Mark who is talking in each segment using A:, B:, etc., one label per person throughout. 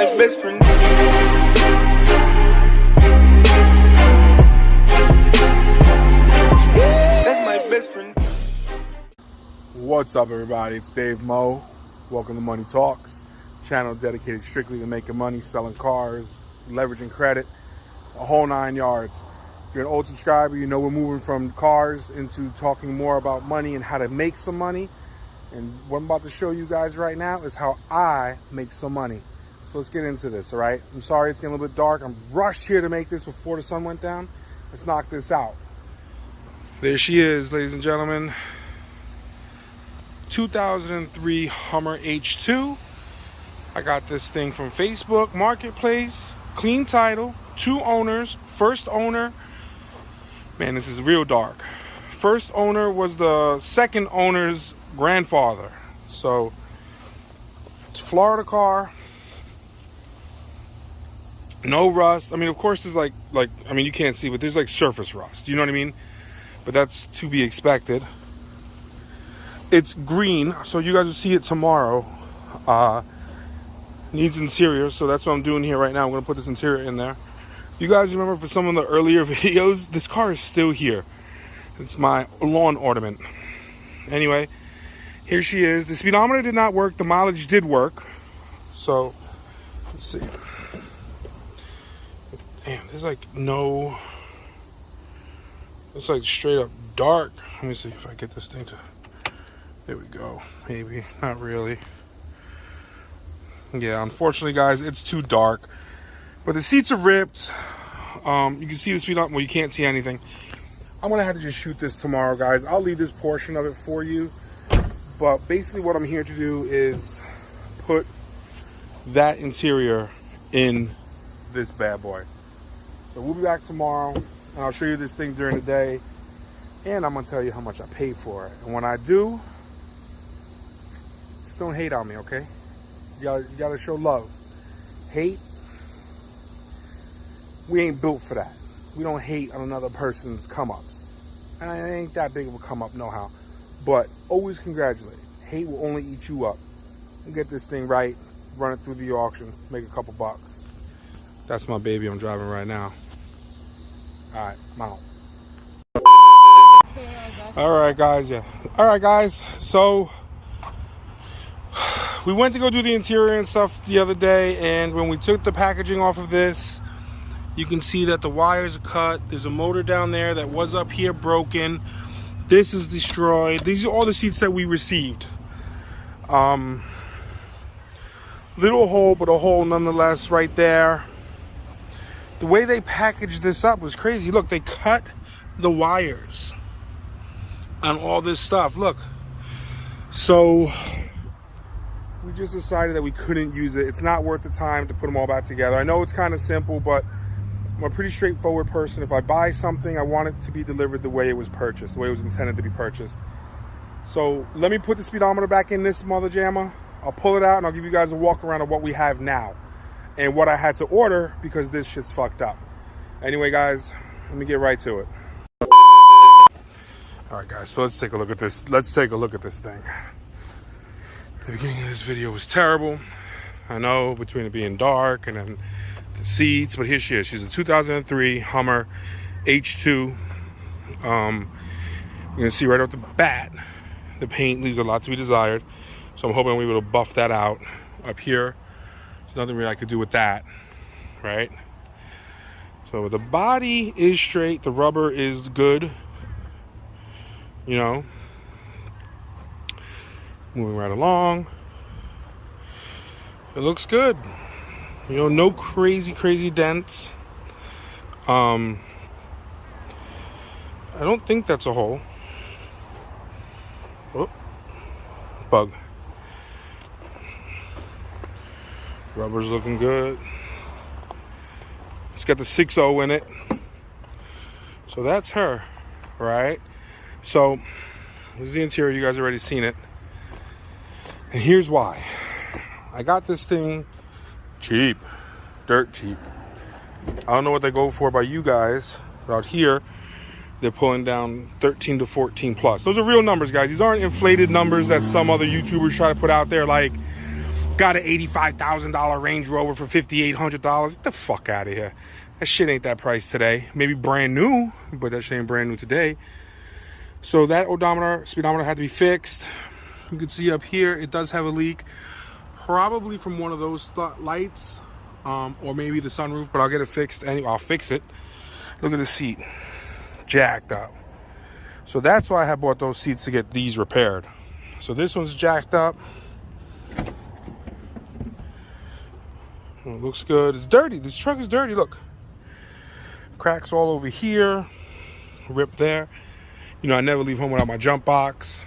A: my best friend. That's my best friend.
B: What's up, everybody? It's Dave Mo. Welcome to Money Talks, channel dedicated strictly to making money, selling cars, leveraging credit, a whole 9 yards. If you're an old subscriber, you know we're moving from cars into talking more about money and how to make some money. And what I'm about to show you guys right now is how I make some money. So let's get into this, all right? I'm sorry it's getting a little bit dark. I'm rushed here to make this before the sun went down. Let's knock this out. There she is, ladies and gentlemen. 2003 Hummer H2. I got this thing from Facebook Marketplace. Clean title, 2 owners, first owner. Man, this is real dark. First owner was the second owner's grandfather. So, it's a Florida car. No rust. I mean, of course, there's like I mean, you can't see, but there's like surface rust. You know what I mean? But that's to be expected. It's green, so you guys will see it tomorrow. Needs interior, so that's what I'm doing here right now. I'm gonna put this interior in there. You guys remember for some of the earlier videos, this car is still here. It's my lawn ornament. Anyway, here she is. The speedometer did not work. The mileage did work. So, let's see. Damn, there's like no... It's like straight up dark. Let me see if I get this thing to... There we go. Maybe. Not really. Yeah, unfortunately, guys, it's too dark. But the seats are ripped. You can see the speedometer. Well, you can't see anything. I'm going to have to just shoot this tomorrow, guys. I'll leave this portion of it for you. But basically what I'm here to do is put that interior in this bad boy. So we'll be back tomorrow, and I'll show you this thing during the day. And I'm going to tell you how much I paid for it. And when I do, just don't hate on me, okay? You gotta show love. Hate, we ain't built for that. We don't hate on another person's come-ups. And it ain't that big of a come-up, no how. But always congratulate. Hate will only eat you up. We'll get this thing right, run it through the auction, make a couple bucks. That's my baby I'm driving right now. All right, I'm out. All right, guys, yeah. All right, guys, so we went to go do the interior and stuff the other day, and when we took the packaging off of this, you can see that the wires are cut. There's a motor down there that was up here broken. This is destroyed. These are all the seats that we received. Little hole, but a hole nonetheless right there. The way they packaged this up was crazy. Look, they cut the wires on all this stuff. Look. So we just decided that we couldn't use it. It's not worth the time to put them all back together. I know it's kind of simple, but I'm a pretty straightforward person. If I buy something, I want it to be delivered the way it was purchased, the way it was intended to be purchased. So let me put the speedometer back in this mother jammer. I'll pull it out and I'll give you guys a walk around of what we have now and what I had to order because this shit's fucked up. Anyway, guys, let me get right to it. All right, guys, so let's take a look at this. Let's take a look at this thing. The beginning of this video was terrible. I know, between it being dark and then the seats, but here she is. She's a 2003 Hummer H2. You're gonna see right off the bat, the paint leaves a lot to be desired. So I'm hoping we'll be able to buff that out up here. There's nothing really I could do with that, right? So the body is straight, the rubber is good, you know. Moving right along. It looks good. You know, no crazy dents. I don't think that's a hole. Oh, bug. Rubber's looking good. It's got the 6.0 in it. So that's her, right? So this is the interior. You guys already seen it. And here's why. I got this thing cheap, dirt cheap. I don't know what they go for by you guys, but out here, they're pulling down 13 to 14 plus. Those are real numbers, guys. These aren't inflated numbers that some other YouTubers try to put out there like, Got an $85,000 Range Rover for $5,800. Get the fuck out of here. That shit ain't that price today. Maybe brand new, but that shit ain't brand new today. So that odometer, speedometer had to be fixed. You can see up here, it does have a leak. Probably from one of those lights, or maybe the sunroof, but I'll get it fixed anyway. I'll fix it. Look at the seat. Jacked up. So that's why I had bought those seats to get these repaired. So this one's jacked up. It looks good. It's dirty. This truck is dirty. Look. Cracks all over here. Ripped there. You know, I never leave home without my jump box.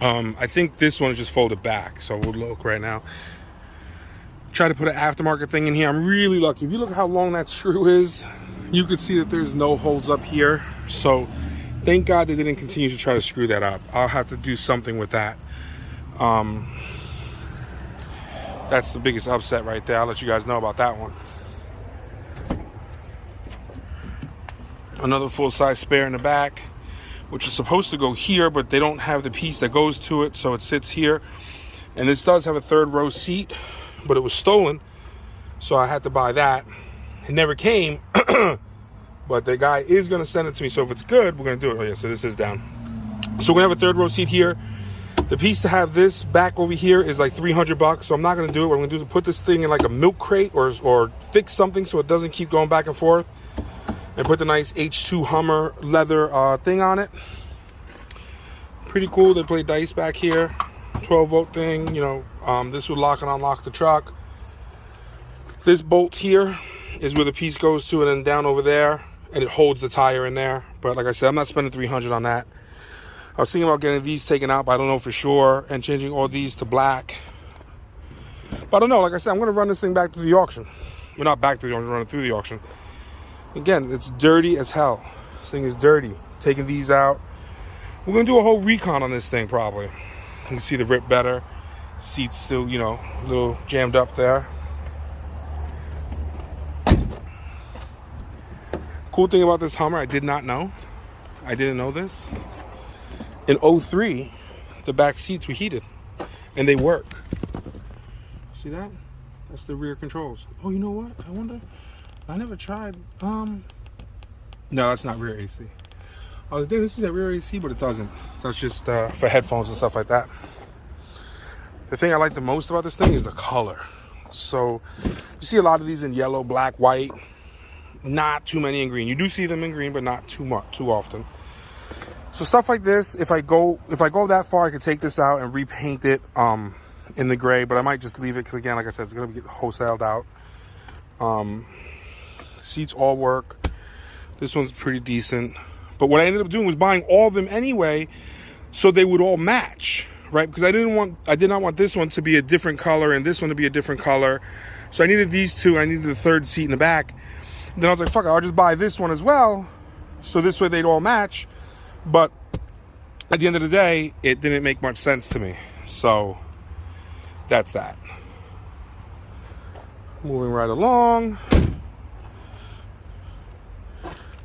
B: I think this one is just folded back. So we'll look right now. Try to put an aftermarket thing in here. I'm really lucky. If you look how long that screw is, you could see that there's no holes up here. So thank God they didn't continue to try to screw that up. I'll have to do something with that. That's the biggest upset right there. I'll let you guys know about that one. Another full-size spare in the back, which is supposed to go here, but they don't have the piece that goes to it, so it sits here. And this does have a third row seat, but it was stolen, so I had to buy that. It never came, but the guy is going to send it to me, so if it's good, we're going to do it. Oh yeah, so this is down. So we're going to have a third row seat here. The piece to have this back over here is like $300, so I'm not going to do it. What I'm going to do is put this thing in like a milk crate or fix something so it doesn't keep going back and forth. And put the nice H2 Hummer leather thing on it. Pretty cool. They play dice back here. 12-volt thing. You know, this would lock and unlock the truck. This bolt here is where the piece goes to, and then down over there, and it holds the tire in there. But like I said, I'm not spending $300 on that. I was thinking about getting these taken out, but I don't know for sure, and changing all these to black. But I don't know. Like I said, I'm going to run this thing back to the auction. Well, not back to the auction, run it through the auction. Again, it's dirty as hell. This thing is dirty. Taking these out. We're going to do a whole recon on this thing, probably. You can see the rip better. Seats still, you know, a little jammed up there. Cool thing about this Hummer, I did not know. I didn't know this. In 03, the back seats were heated. And they work. See that? That's the rear controls. Oh, you know what? I wonder... I never tried. No, that's not rear AC. I was thinking this is a rear AC, but it doesn't. That's just for headphones and stuff like that. The thing I like the most about this thing is the color. So you see a lot of these in yellow, black, white. Not too many in green. You do see them in green, but not too often. So stuff like this, if I go that far, I could take this out and repaint it in the gray. But I might just leave it because, again, like I said, it's gonna get wholesaled out. Seats all work. This one's pretty decent. But what I ended up doing was buying all of them anyway, so they would all match, right? Because I did not want this one to be a different color and this one to be a different color. So I needed these two. I needed the third seat in the back. And then I was like, fuck it, I'll just buy this one as well, so this way they'd all match. But at the end of the day, it didn't make much sense to me. So that's that. Moving right along.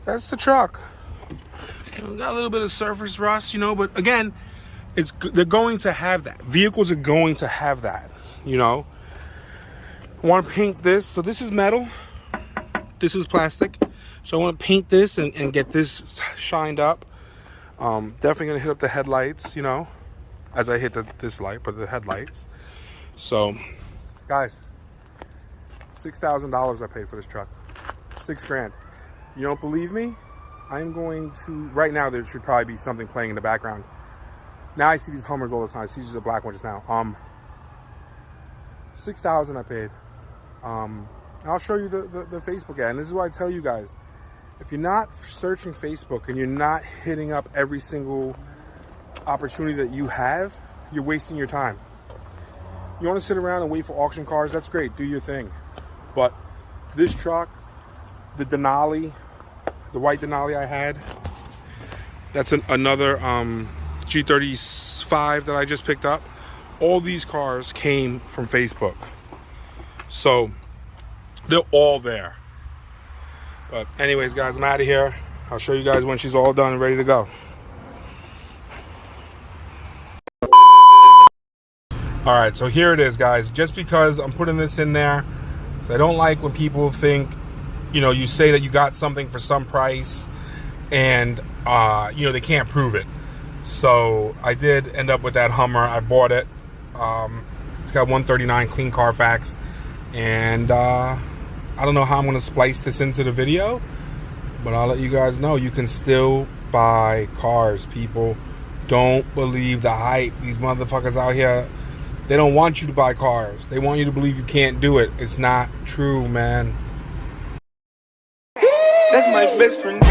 B: That's the truck. Got a little bit of surface rust, you know, but again, they're going to have that. Vehicles are going to have that, you know. I want to paint this. So this is metal. This is plastic. So I want to paint this and get this shined up. Definitely going to hit up the headlights, you know, as I hit this light, but the headlights. So, guys, $6,000 I paid for this truck. $6,000. You don't believe me? I'm going to... Right now, there should probably be something playing in the background. Now I see these Hummers all the time. I see just a black one just now. $6,000 I paid. I'll show you the Facebook ad. And this is why I tell you guys. If you're not searching Facebook and you're not hitting up every single opportunity that you have, you're wasting your time. You want to sit around and wait for auction cars? That's great. Do your thing. But this truck, the Denali, the white Denali I had, that's another G35 that I just picked up. All these cars came from Facebook. So they're all there. But anyways, guys, I'm out of here. I'll show you guys when she's all done and ready to go. All right, so here it is, guys. Just because I'm putting this in there, so I don't like when people think, you know, you say that you got something for some price and, you know, they can't prove it. So I did end up with that Hummer. I bought it. It's got 139 clean Carfax. And I don't know how I'm going to splice this into the video, but I'll let you guys know you can still buy cars, people. Don't believe the hype. These motherfuckers out here, they don't want you to buy cars. They want you to believe you can't do it. It's not true, man.
A: That's my best friend.